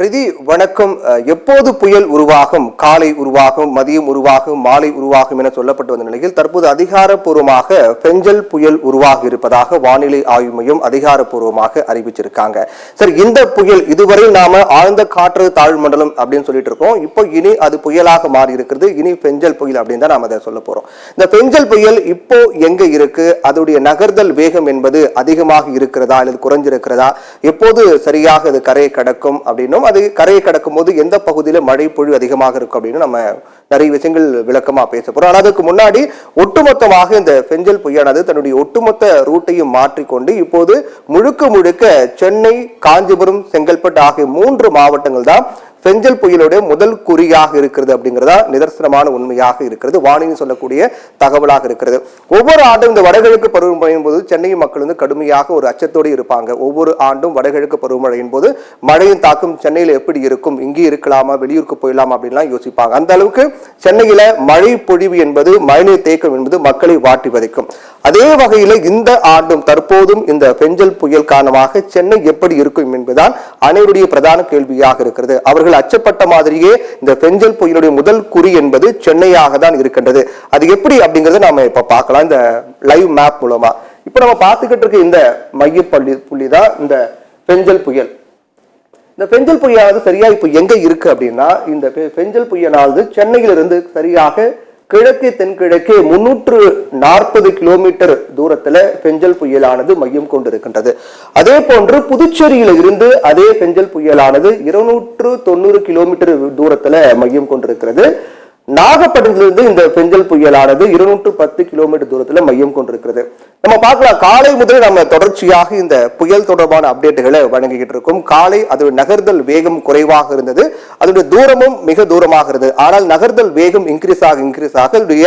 ரிதி வணக்கம். எப்போது புயல் உருவாகும்? காலை உருவாகும், மதியம் உருவாகும், மாலை உருவாகும் என சொல்லப்பட்டு வந்த நிலையில் தற்போது அதிகாரப்பூர்வமாக பெஞ்சல் புயல் உருவாகி இருப்பதாக வானிலை ஆய்வு மையம் அதிகாரப்பூர்வமாக அறிவிச்சிருக்காங்க. சரி, இந்த புயல் இதுவரை நாம ஆழ்ந்த காற்று தாழ்வு மண்டலம் அப்படின்னு சொல்லிட்டு இருக்கோம். இப்போ இனி அது புயலாக மாறி இருக்கிறது. இனி பெஞ்சல் புயல் அப்படின்னு தான் நாம அதை சொல்ல போறோம். இந்த பெஞ்சல் புயல் இப்போ எங்க இருக்கு? அதோடைய நகர்தல் வேகம் என்பது அதிகமாக இருக்கிறதா அல்லது குறைஞ்சிருக்கிறதா? எப்போது சரியாக அது கரையை கடக்கும் அப்படின்னு, அது கரையை கடக்கும் போது எந்த பகுதியில மழை பொழிவு அதிகமாக இருக்கும் அப்படின்னு நம்ம நிறைய விஷயங்கள் விளக்கமா பேச போறோம். ஆனால் அதுக்கு முன்னாடி ஒட்டுமொத்தமாக இந்த பெஞ்சல் புயலானது தன்னுடைய ஒட்டுமொத்த ரூட்டையும் மாற்றிக்கொண்டு இப்போது முழுக்க சென்னை, காஞ்சிபுரம், செங்கல்பட்டு ஆகிய 3 மாவட்டங்கள் தான் பெஞ்சல் புயலுடைய முதல் குறியாக இருக்கிறது அப்படிங்கிறதா நிதர்சனமான உண்மையாக இருக்கிறது. வானிலை சொல்லக்கூடிய தகவலாக இருக்கிறது. ஒவ்வொரு ஆண்டும் இந்த வடகிழக்கு பருவமழையின் போது சென்னை மக்கள் கடுமையாக ஒரு அச்சத்தோடு இருப்பாங்க. ஒவ்வொரு ஆண்டும் வடகிழக்கு பருவமழையின் போது மழையின் தாக்கம் சென்னையில் எப்படி இருக்கும், இங்கே இருக்கலாமா, வெளியூருக்கு போயிடலாமா அப்படின்லாம் யோசிப்பாங்க. அந்த அளவுக்கு சென்னையில மழை பொழிவு என்பது, மழைநீர் தேக்கம் என்பது மக்களை வாட்டி வதைக்கும். அதே வகையில் இந்த ஆண்டும் தற்போதும் இந்த பெஞ்சல் புயல் காரணமாக சென்னை எப்படி இருக்கும் என்பதுதான் அனைவருடைய பிரதான கேள்வியாக இருக்கிறது. அவர்கள் அச்சப்பட்ட மாதிரியே இந்த பெஞ்சல் புயலுடைய முதல் குறி என்பது சென்னையாக தான் இருக்கின்றது. அது எப்படி அப்படிங்கறத நாம இப்ப பார்க்கலாம் இந்த லைவ் மேப் மூலமா. இப்ப நம்ம பார்த்துக்கிட்டு இருக்க இந்த மைய புள்ளி தான் இந்த பெஞ்சல் புயல். இந்த பெஞ்சல் புயலானது சரியா இப்ப எங்க இருக்கு அப்படின்னா, இந்த பெஞ்சல் புயலானது சென்னையிலிருந்து சரியாக கிழக்கே தென்கிழக்கே 340 கிலோமீட்டர் தூரத்துல பெஞ்சல் புயலானது மையம் கொண்டிருக்கின்றது. அதே போன்று புதுச்சேரியில இருந்து அதே பெஞ்சல் புயலானது 290 கிலோமீட்டர் தூரத்துல மையம் கொண்டிருக்கிறது. நாகப்பட்டினத்திலிருந்து இந்த பெஞ்சல் புயலானது 210 கிலோமீட்டர் தூரத்துல மையம் கொண்டிருக்கிறது. நம்ம பார்க்கலாம், காலை முதல் நம்ம தொடர்ச்சியாக இந்த புயல் தொடர்பான அப்டேட்டுகளை வழங்கிக்கிட்டு இருக்கோம். காலை அது நகர்தல் வேகம் குறைவாக இருந்தது, அதோடைய தூரமும் மிக தூரமாக இருந்தது. ஆனால் நகர்தல் வேகம் இன்க்ரீஸ் ஆக அதனுடைய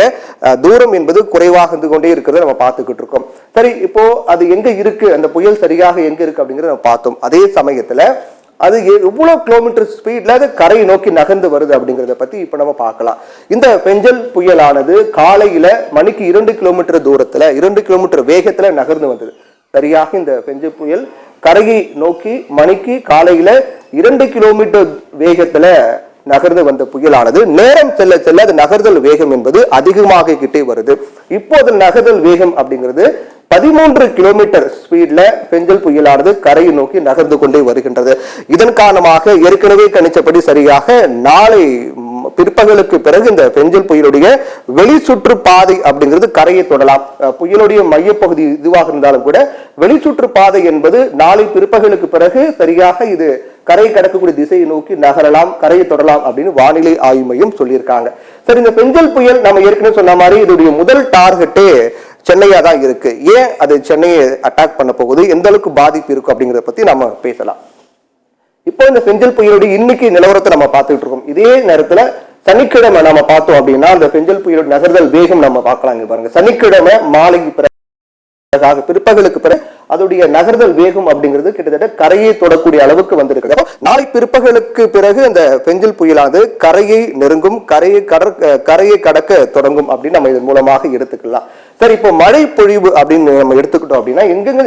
தூரம் என்பது குறைவாக இருந்து கொண்டே இருக்கிறத நம்ம பார்த்துக்கிட்டு இருக்கோம். சரி, இப்போ அது எங்க இருக்கு, அந்த புயல் சரியாக எங்க இருக்கு அப்படிங்கறத நம்ம பார்த்தோம். அதே சமயத்துல அது எவ்வளவு கிலோமீட்டர் ஸ்பீட்ல அது கரையை நோக்கி நகர்ந்து வருது அப்படிங்கறத பத்தி இப்ப நம்ம பார்க்கலாம். இந்த பெஞ்சல் புயலானது காலையில மணிக்கு 2 கிலோமீட்டர் தூரத்துல 2 கிலோமீட்டர் வேகத்துல நகர்ந்து வந்தது. சரியாக இந்த பெஞ்சல் புயல் கரையை நோக்கி மணிக்கு காலையில 2 கிலோமீட்டர் வேகத்துல நகர்ந்து வந்த புயலானது நேரம் செல்ல செல்ல அது நகர்தல் வேகம் என்பது அதிகமாக கிட்டே வருது. இப்போது நகர்தல் வேகம் அப்படிங்கிறது 13 கிலோமீட்டர் ஸ்பீட்ல பெஞ்சல் புயலானது கரையை நோக்கி நகர்ந்து கொண்டே வருகின்றது. இதன் காரணமாக ஏற்கனவே கணிச்சபடி சரியாக நாளை பிற்பகலுக்கு பிறகு இந்த பெஞ்சல் புயலுடைய வெளிச்சுற்று பாதை அப்படிங்கிறது கரையை தொடலாம். புயலுடைய மையப்பகுதி இதுவாக இருந்தாலும் கூட வெளிச்சுற்று பாதை என்பது நாளை பிற்பகலுக்கு பிறகு சரியாக இது கரை கடக்கக்கூடிய திசையை நோக்கி நகரலாம், கரையை தொடலாம் அப்படின்னு வானிலை ஆய்வு மையம் சொல்லியிருக்காங்க. சரி, இந்த பெஞ்சல் புயல் நம்ம ஏற்கனவே சொன்ன மாதிரி இதோடைய முதல் டார்கெட்டே சென்னையா தான் இருக்கு. ஏன் அது சென்னையை அட்டாக் பண்ண போகுது, எந்த அளவுக்கு பாதிப்பு இருக்கும் அப்படிங்கறத பத்தி நம்ம பேசலாம். இப்போ இந்த பெஞ்சல் புயலுடைய இன்னைக்கு நிலவரத்தை நம்ம பார்த்துட்டு இருக்கோம். இதே நேரத்துல சனிக்கிழமை நம்ம பார்த்தோம் அப்படின்னா அந்த பெஞ்சல் புயலுடைய நகர்தல் வேகம் நம்ம பார்க்கலாம். பாருங்க, சனிக்கிழமை மாலைக்கு பிறகு பிற்பகலுக்கு பிறகு அதோடைய நகர்தல் வேகம் அப்படிங்கிறது கிட்டத்தட்ட கரையை தொடக்கூடிய அளவுக்கு வந்திருக்கு. நாளை பிற்பகலுக்கு பிறகு அந்த பெஞ்சல் புயலானது கரையை நெருங்கும், கரையை கடக்க தொடங்கும் அப்படின்னு நம்ம இதன் மூலமாக எடுத்துக்கலாம். சரி, இப்போ மழை பொழிவு அப்படின்னு நம்ம எடுத்துக்கிட்டோம் அப்படின்னா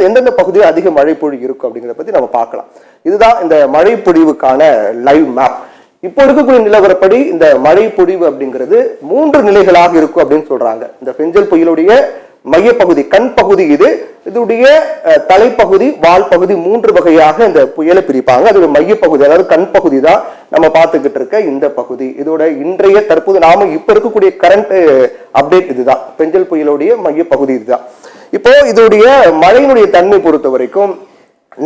எந்தெந்த பகுதியில் அதிக மழை பொழிவு இருக்கும் அப்படிங்கிறத பத்தி நம்ம பார்க்கலாம். இதுதான் இந்த மழை பொழிவுக்கான லைவ் மேப். இப்போ இருக்கக்கூடிய நிலவரப்படி இந்த மழை பொழிவு அப்படிங்கிறது 3 நிலைகளாக இருக்கும் அப்படின்னு சொல்றாங்க. இந்த பெஞ்சல் புயலுடைய மையப்பகுதி கண் பகுதி இதோடைய தலைப்பகுதி, வால் பகுதி 3 வகையாக இந்த புயலை பிரிப்பாங்க. அதோட மையப்பகுதி அதாவது கண் பகுதி தான் நம்ம பார்த்துக்கிட்டு இருக்க இந்த பகுதி. இதோட இன்றைய தற்போது நாம இப்ப இருக்கக்கூடிய கரண்ட் அப்டேட் இதுதான். பெஞ்சல் புயலுடைய மையப்பகுதி இதுதான். இப்போ இதோடைய மழையினுடைய தன்மை பொறுத்த வரைக்கும்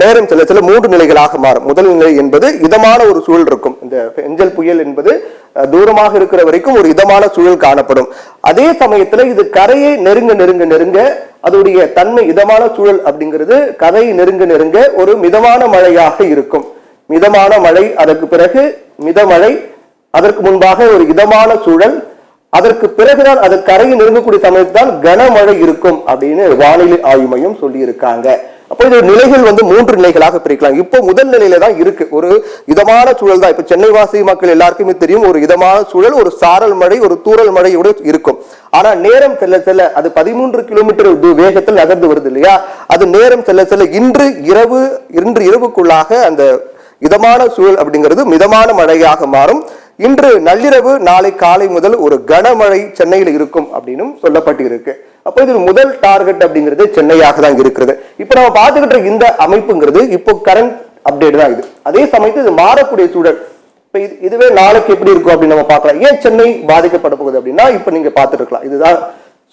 நேரம் செல்ல செல்ல 3 நிலைகளாக மாறும். முதல் நிலை என்பது இதமான ஒரு சூழல் இருக்கும். இந்த பெஞ்சல் புயல் என்பது தூரமாக இருக்கிற வரைக்கும் ஒரு இதமான சூழல் காணப்படும். அதே சமயத்துல இது கரையை நெருங்க அதோடைய தன்மை இதமான சூழல் அப்படிங்கிறது கரையை நெருங்க ஒரு மிதமான மழையாக இருக்கும். மிதமான மழை, அதற்கு பிறகு மிதமழை, அதற்கு முன்பாக ஒரு இதமான சூழல், அதற்கு பிறகுதான் அது கரையை நெருங்கக்கூடிய சமயத்தான் கனமழை இருக்கும் அப்படின்னு வானிலை ஆய்வு மையம் சொல்லி இருக்காங்க. அப்போ இது நிலைகள் 3 நிலைகளாக பிரிக்கலாம். இப்போ முதல் நிலையில தான் இருக்கு, ஒரு இதமான சூழல் தான். இப்ப சென்னை வாசி மக்கள் எல்லாருக்குமே தெரியும், ஒரு இதமான சூழல், ஒரு சாரல் மழை, ஒரு தூறல் மழையோட இருக்கும். ஆனா நேரம் செல்ல செல்ல அது 13 கிலோமீட்டர் வேகத்தில் நகர்ந்து வருது இல்லையா, அது நேரம் செல்ல செல்ல இன்று இரவுக்குள்ளாக அந்த இதமான சூழல் அப்படிங்கிறது மிதமான மழையாக மாறும். இன்று நள்ளிரவு நாளை காலை முதல் ஒரு கனமழை சென்னையில் இருக்கும் அப்படின்னு சொல்லப்பட்டு இருக்கு. அப்போ இது முதல் டார்கெட் அப்படிங்கிறது சென்னையாக தான் இருக்கிறது. இப்ப நம்ம பார்த்துக்கிட்ட இந்த அமைப்புங்கிறது இப்போ கரண்ட் அப்டேட் தான் இது. அதே சமயத்தில் இது மாறக்கூடிய சூழல். இப்ப இதுவே நாளைக்கு எப்படி இருக்கும் அப்படின்னு நம்ம பார்க்கலாம். ஏன் சென்னை பாதிக்கப்பட போகுது அப்படின்னா இப்ப நீங்க பார்த்துட்டு இருக்கலாம். இதுதான்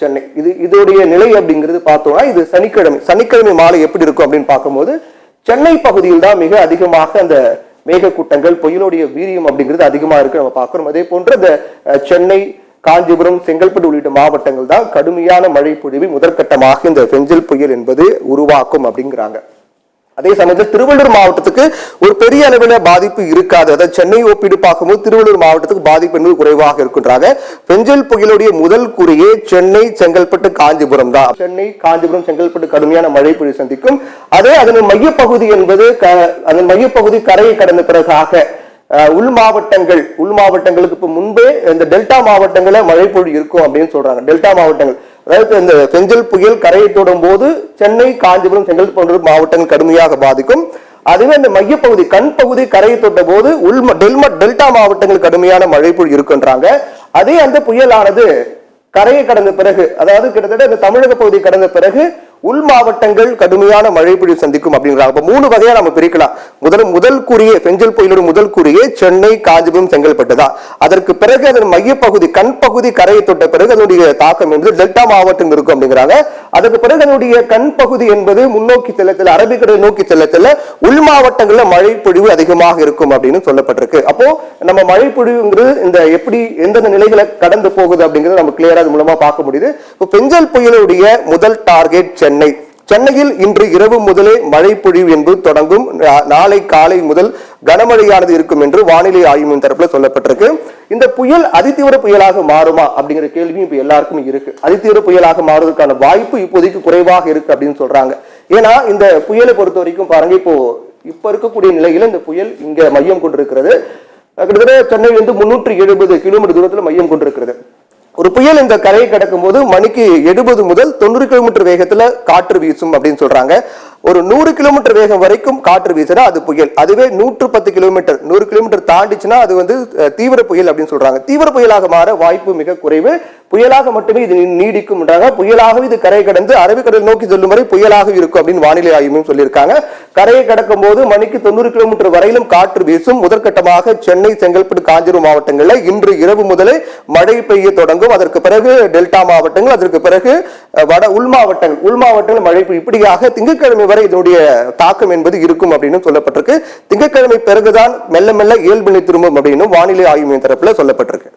சென்னை. இதோடைய நிலை அப்படிங்கிறது பார்த்தோம்னா இது சனிக்கிழமை மாலை எப்படி இருக்கும் அப்படின்னு பார்க்கும்போது சென்னை பகுதியில் தான் மிக அதிகமாக அந்த மேகக்கூட்டங்கள் புயலுடைய வீரியம் அப்படிங்கிறது அதிகமா இருக்கு நம்ம பார்க்கிறோம். அதே போன்று இந்த சென்னை, காஞ்சிபுரம், செங்கல்பட்டு உள்ளிட்ட மாவட்டங்கள் தான் கடுமையான மழை பொழிவை முதற்கட்டமாக இந்த பெஞ்சல் புயல் என்பது உருவாக்கும் அப்படிங்கிறாங்க. அதே சமயத்தில் திருவள்ளூர் மாவட்டத்துக்கு ஒரு பெரிய அளவில் பாதிப்பு இருக்காது. அதாவது சென்னை ஒப்பீடு பார்க்கும்போது திருவள்ளூர் மாவட்டத்துக்கு பாதிப்பு என்பது குறைவாக இருக்கின்றாங்க. பெஞ்சல் புயலுடைய முதல் குறியே சென்னை, செங்கல்பட்டு, காஞ்சிபுரம் தான். சென்னை, காஞ்சிபுரம், செங்கல்பட்டு கடுமையான மழை பொழிவு சந்திக்கும். அதே அதன் மையப்பகுதி என்பது அதன் மையப்பகுதி கரையை கடந்த பிறகாக உள் மாவட்டங்களுக்கு இப்ப முன்பே இந்த டெல்டா மாவட்டங்கள மழை பொழிவு இருக்கும் அப்படின்னு சொல்றாங்க. டெல்டா மாவட்டங்கள், அதாவது இந்த பெஞ்சல் புயல் கரையை தொடும் போது சென்னை, காஞ்சிபுரம், செங்கல்பட்டு போன்ற மாவட்டங்கள் கடுமையாக பாதிக்கும். அதுவே இந்த மையப்பகுதி கண் பகுதி கரையை தொட்ட போது டெல்டா மாவட்டங்கள் கடுமையான மழை பொழிவு இருக்குன்றாங்க. அதே அந்த புயலானது கரையை கடந்த பிறகு, அதாவது கிட்டத்தட்ட இந்த தமிழக பகுதி கடந்த பிறகு உள் மாவட்டங்கள் கடுமையான மழை பொழிவு சந்திக்கும் அப்படிங்கிறாங்க. அப்ப 3 வகையா நம்ம பிரிக்கலாம். முதல் கூறிய பெஞ்சல் புயலோட முதல் கூறிய சென்னை, காஞ்சிபுரம், செங்கல்பட்டு தான். அதற்கு பிறகு அதன் மையப்பகுதி கண் பகுதி கரையை தொட்ட பிறகு அதனுடைய தாக்கம் என்பது டெல்டா மாவட்டம் இருக்கும் அப்படிங்கிறாங்க. அதுக்கு பிறகு அதனுடைய கண் பகுதி என்பது முன்னோக்கி செல்லத்தில் அரபிக்கடல் நோக்கி செல்லத்தில் உள் மாவட்டங்கள்ல மழை பொழிவு அதிகமாக இருக்கும் அப்படின்னு சொல்லப்பட்டிருக்கு. அப்போ நம்ம மழை பொழிவுங்கிறது இந்த எப்படி எந்தெந்த நிலைகளை கடந்து போகுது அப்படிங்கிறது நம்ம கிளியரா அது மூலமா பார்க்க முடியுது. இப்போ பெஞ்சல் புயலுடைய முதல் டார்கெட் சென்னையில் இன்று இரவு முதலே மழை பொழிவு என்பது தொடங்கும். நாளை காலை முதல் கனமழையானது இருக்கும் என்று வானிலை ஆய்வு மையம் தரப்புல சொல்லப்பட்டிருக்கு. இந்த புயல் அதிதீவிர புயலாக மாறுமா அப்படிங்கிற கேள்வி இப்ப எல்லாருக்கும் இருக்கு. அதிதீவிர புயலாக மாறுவதற்கான வாய்ப்பு இப்போதைக்கு குறைவாக இருக்கு அப்படின்னு சொல்றாங்க. ஏன்னா இந்த புயலை பொறுத்த வரைக்கும் பாருங்க, இப்ப இருக்கக்கூடிய நிலையில இந்த புயல் இங்க மையம் கொண்டிருக்கிறது. கிட்டத்தட்ட சென்னை 370 கிலோமீட்டர் தூரத்துல மையம் கொண்டிருக்கிறது. ஒரு புயல் இந்த கரையை கடக்கும் போது மணிக்கு 70 முதல் 90 கிலோமீட்டர் வேகத்துல காற்று வீசும் அப்படின்னு சொல்றாங்க. ஒரு 100 கிலோமீட்டர் வேகம் வரைக்கும் காற்று வீசுனா அது புயல். அதுவே 110 கிலோமீட்டர் 100 கிலோமீட்டர் தாண்டிச்சுன்னா அது தீவிர புயல் அப்படின்னு சொல்றாங்க. தீவிர புயலாக மாற வாய்ப்பு மிக குறைவு. புயலாக மட்டுமே இது நீடிக்கும். புயலாகவே இது கரையை கடந்து அரபிக்கடல் நோக்கி செல்லும் வரை புயலாக இருக்கும் அப்படின்னு வானிலை ஆய்வு சொல்லியிருக்காங்க. கரையை கடக்கும் போது மணிக்கு 90 கிலோமீட்டர் வரையிலும் காற்று வீசும். முதற்கட்டமாக சென்னை, செங்கல்பட்டு, காஞ்சிபுரம் மாவட்டங்களில் இன்று இரவு முதலே மழை பெய்ய தொடங்கும். அதற்கு பிறகு டெல்டா மாவட்டங்கள், அதற்கு பிறகு உள் மாவட்டங்கள் மழை பெய்யும். இப்படியாக திங்கட்கிழமை வரை இதனுடைய தாக்கம் என்பது இருக்கும் அப்படின்னு சொல்லப்பட்டிருக்கு. திங்கட்கிழமை பிறகுதான் மெல்ல மெல்ல இயல்பு நிலை திரும்பும் அப்படின்னு வானிலை ஆய்வு மையம் தரப்புல சொல்லப்பட்டிருக்கு.